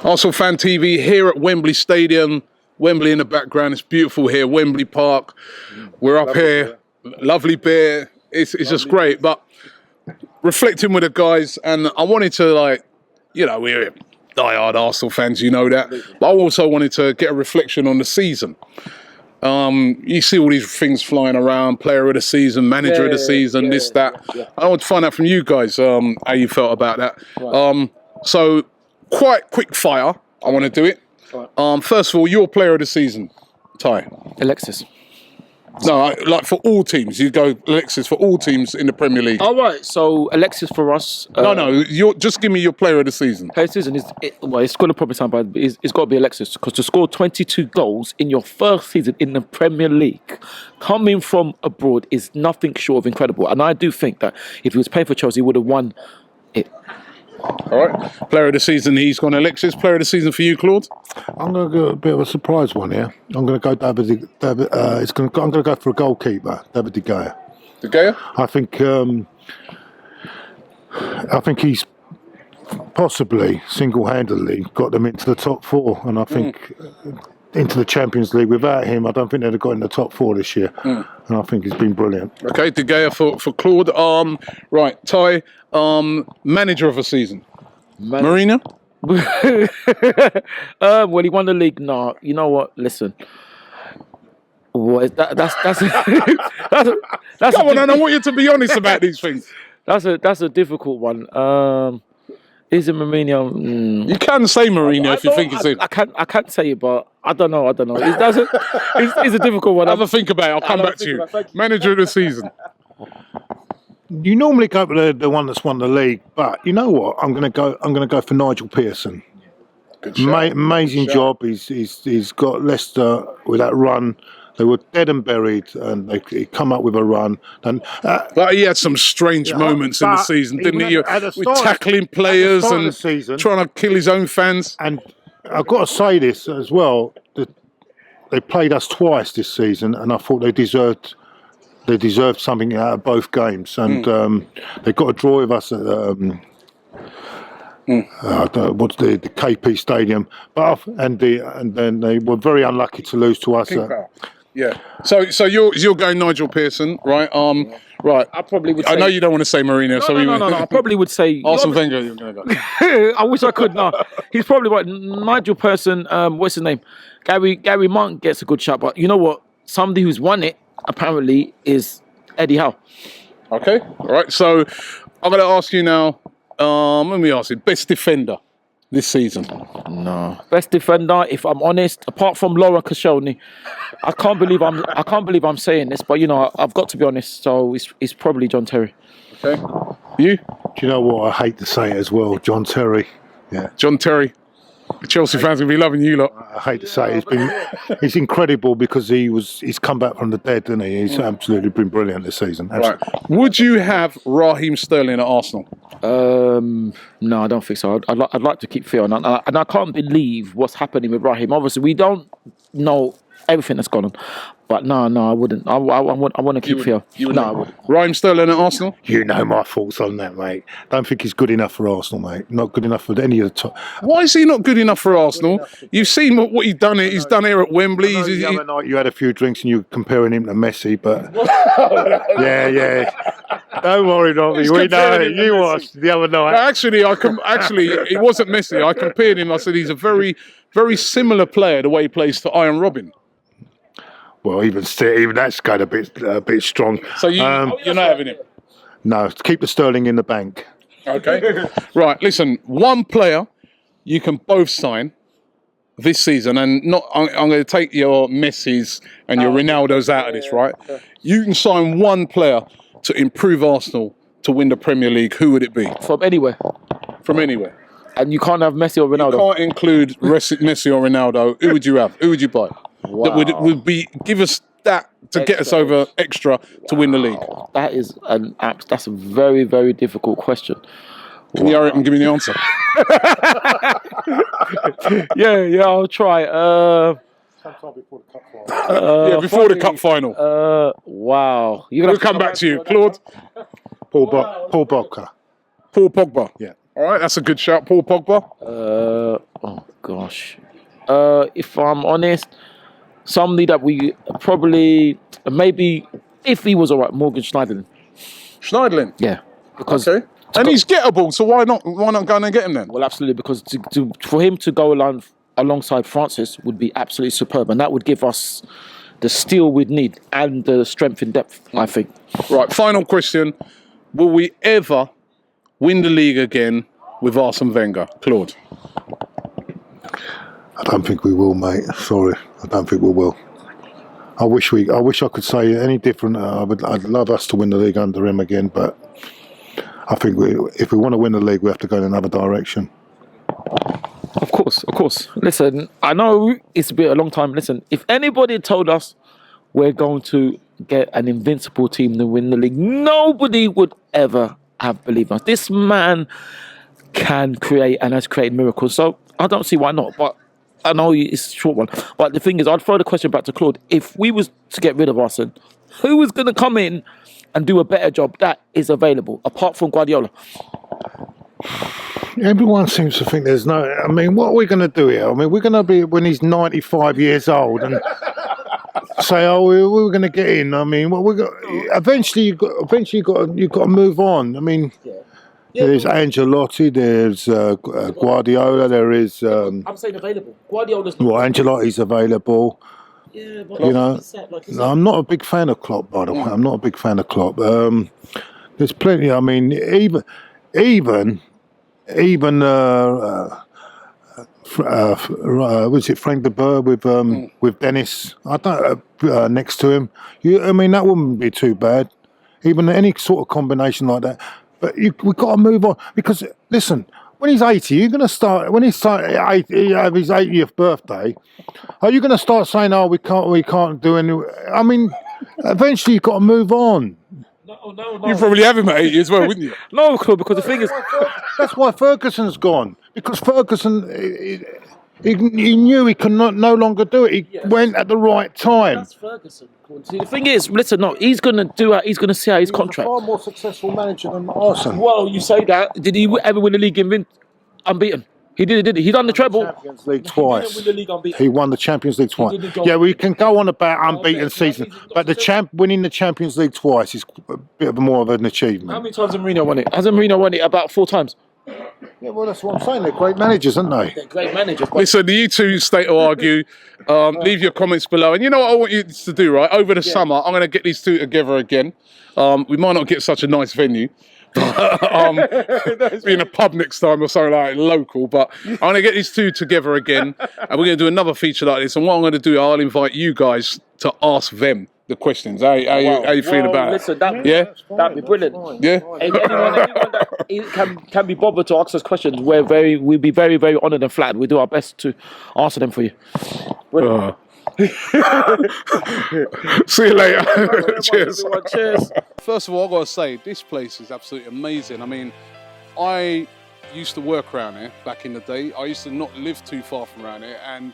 Arsenal Fan TV here at Wembley Stadium. Wembley in the background. It's beautiful here. Wembley Park. We're up here. Lovely beer. It's just great. But reflecting with the guys, and I wanted to, like, you know, we're diehard Arsenal fans, you know that. But I also wanted to get a reflection on the season. You see all these things flying around, player of the season, manager of the season, this, that. I want to find out from you guys how you felt about that. Right. So, quite quick fire, I want to do it. Right. First of all, your player of the season, Ty. Alexis. No, like for all teams, you go Alexis for all teams in the Premier League. All right, so Alexis for us. No, just give me your player of the season. Player of the season it's going to probably sound bad, but it's got to be Alexis, because to score 22 goals in your first season in the Premier League, coming from abroad, is nothing short of incredible. And I do think that if he was playing for Chelsea, he would have won it. All right, player of the season, he's gone Alexis. Player of the season for you, Claude? I'm going to go a bit of a surprise one here. I'm going to go David. I'm going to go for a goalkeeper, David De Gea. De Gea? I think he's possibly single-handedly got them into the top four, and I think into the Champions League. Without him, I don't think they'd have got in the top four this year, and I think he's been brilliant. Okay, De Gea for Claude. Right, Ty. Manager of a season, Mourinho. Well, he won the league. No, you know what? Listen, that's Come on, I want you to be honest about these things. That's a difficult one. Is it Mourinho? You can say Mourinho if you think it's him. I can't say it, but I don't know. It's a difficult one. Have a think about it. I'll come back to you. Manager of the season. You normally go for the one that's won the league, but you know what? I'm going to go for Nigel Pearson. Good shot. Amazing job. He's got Leicester with that run. They were dead and buried, and they come up with a run. And but he had some strange moments in the season, didn't he? With tackling players and trying to kill his own fans. And I've got to say this as well: that they played us twice this season, and I thought they deserved something out of both games, and they got a draw with us at what's the KP Stadium, and then they were very unlucky to lose to us. Yeah. So you're going Nigel Pearson, right? Right. I probably would. I know you don't want to say Mourinho, No. I probably would say Arsene Wenger. You're going to go. I wish I could. No, he's probably right. Nigel Pearson. What's his name? Gary Monk gets a good shot, but you know what? Somebody who's won it apparently is Eddie Howe. Okay. All right. So I'm going to ask you now. Let me ask you, best defender this season? No, best defender. If I'm honest, apart from Laura Koscielny, I can't believe I'm saying this, but you know I've got to be honest. So it's probably John Terry. Okay. You? Do you know what? I hate to say it as well, John Terry. Yeah, John Terry. The Chelsea fans will be loving you lot. I hate to say it's incredible because he's come back from the dead, hasn't he? He's absolutely been brilliant this season. Right. Would you have Raheem Sterling at Arsenal? No, I don't think so. I'd like to keep Theo, and I can't believe what's happening with Raheem. Obviously, we don't know everything that's gone on, but no, I wouldn't. I want to keep Theo. No, I wouldn't. Raheem Sterling at Arsenal? You know my thoughts on that, mate. Don't think he's good enough for Arsenal, mate. Not good enough for any of the top. Why is he not good enough for Arsenal? You've seen what he's done. He's done here at Wembley. The other night you had a few drinks and you were comparing him to Messi, but yeah. Don't worry, Robbie. We know it. You watched the other night. No, actually, it wasn't Messi. I compared him. I said he's a very, very similar player the way he plays to Iron Robin. Well, even that's going a bit strong. So you're not having him? No, keep the Sterling in the bank. Okay. Right. Listen, one player you can both sign this season, and I'm going to take your Messis and your Ronaldos out of this, right? You can sign one player to improve Arsenal to win the Premier League. Who would it be? From anywhere. From anywhere. And you can't have Messi or Ronaldo. You can't include Messi or Ronaldo. Who would you have? Who would you buy? Wow. That would be give us that to get us over extra to win the league. That is that's a very, very difficult question. Can you hurry up and give me the answer? Yeah, I'll try. Sometime before the cup final. Before the cup final. Wow. We'll come back to you, Claude. Paul Pogba. Paul Pogba. Yeah. All right, that's a good shout, Paul Pogba. Oh gosh. If I'm honest, somebody that we probably maybe if he was alright, Morgan Schneiderlin. Schneiderlin. Yeah. Because Okay. And he's gettable, so why not go and get him then? well, absolutely, because for him to go alongside Francis would be absolutely superb, and that would give us the steel we'd need and the strength in depth, I think. Right, final question. Will we ever win the league again with Arsene Wenger? Claude? I don't think we will, mate. Sorry, I don't think we will. I wish I could say any different. I'd love us to win the league under him again, but I think if we want to win the league, we have to go in another direction. Of course. Listen, I know it's been a long time. Listen, if anybody told us we're going to get an invincible team to win the league, nobody would ever have believed us. This man can create and has created miracles, so I don't see why not. But I know it's a short one. But the thing is, I'd throw the question back to Claude. If we was to get rid of Arsene, who was going to come in and do a better job that is available, apart from Guardiola? Everyone seems to think there's no... I mean, what are we going to do here? I mean, we're going to be when he's 95 years old and say, "Oh, we're going to get in." I mean, well, eventually you've got to move on. I mean, there's Ancelotti, there's Guardiola, there is. I'm saying available. Guardiola's well, Ancelotti's available. Yeah, but You know, no, I'm not a big fan of Klopp, by the way. I'm not a big fan of Klopp. There's plenty. I mean, even was it Frank de Boer with Dennis? I don't next to him. I mean, that wouldn't be too bad. Even any sort of combination like that. But we've got to move on because listen, when he's 80, you're going to start. When he's his 80th birthday, are you going to start saying, "Oh, we can't do any"? I mean, eventually you've got to move on. No. You probably have him at 80 as well, wouldn't you? No, because the thing is, That's why Ferguson's gone. Because Ferguson, he knew he could no longer do it. He went at the right time. that's Ferguson. See, the thing is, listen, no, he's going to see out his contract. He's a far more successful manager than Arsene. Well, you say that. Did he ever win the league unbeaten? He did, didn't he? He done the treble. Champions League twice. He didn't win the league unbeaten. He won the Champions League twice. didn't go- Yeah, we can go on about unbeaten but season, he's got but winning the Champions League twice is a bit of more of an How achievement. many times has Mourinho won it? Hasn't Mourinho won it about 4 times? Yeah, well, that's what I'm saying. They're great managers, aren't they? They're great managers. But Listen, you two stay to argue. Leave your comments below. And you know what I want you to do, right? Over the summer, I'm going to get these two together again. We might not get such a nice venue. Be in a pub next time or something like that, local. But I'm going to get these two together again. And we're going to do another feature like this. And what I'm going to do, I'll invite you guys to ask them the questions. How you feel about listen, it? that'd be brilliant. Yeah? If anyone that can be bothered to ask us questions, we'd be very, very honoured and flattered. We do our best to answer them for you. Brilliant. See you later. Cheers. Everyone, cheers. First of all, I've got to say, this place is absolutely amazing. I mean, I used to work around here back in the day. I used to not live too far from around here, and